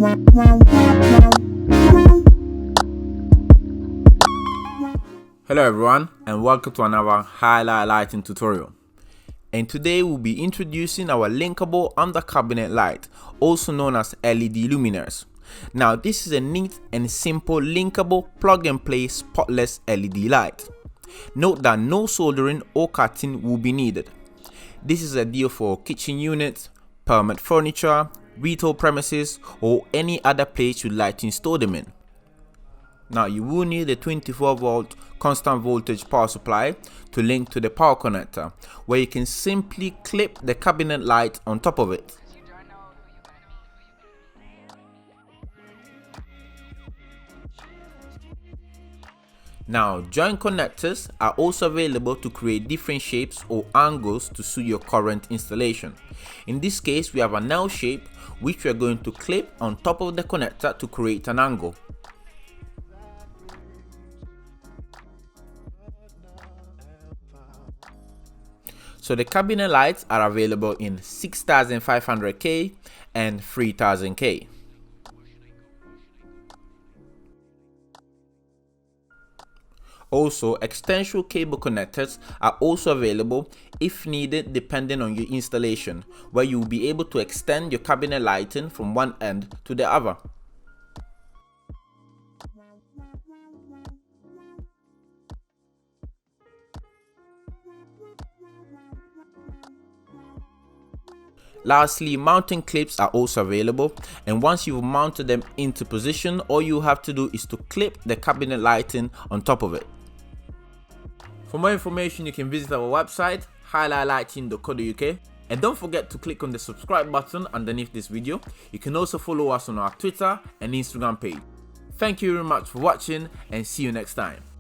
Hello everyone, and welcome to another Hi-Line lighting tutorial. And today we'll be introducing our linkable under cabinet light, also known as LED luminaires. Now this is a neat and simple linkable plug and play spotless LED light. Note that no soldering or cutting will be needed. This is ideal for kitchen units, permanent furniture, retail premises, or any other place you'd like to install them in. Now you will need a 24 volt constant voltage power supply to link to the power connector, where you can simply clip the cabinet light on top of it. Now joint connectors are also available to create different shapes or angles to suit your current installation. In this case we have an L shape which we are going to clip on top of the connector to create an angle. So the cabinet lights are available in 6500K and 3000K. Also, extension cable connectors are also available if needed depending on your installation, where you will be able to extend your cabinet lighting from one end to the other. Lastly, mounting clips are also available, and once you've mounted them into position, all you have to do is to clip the cabinet lighting on top of it. For more information, you can visit our website highlightlighting.co.uk, and don't forget to click on the subscribe button underneath this video. You can also follow us on our Twitter and Instagram page. Thank you very much for watching, and see you next time.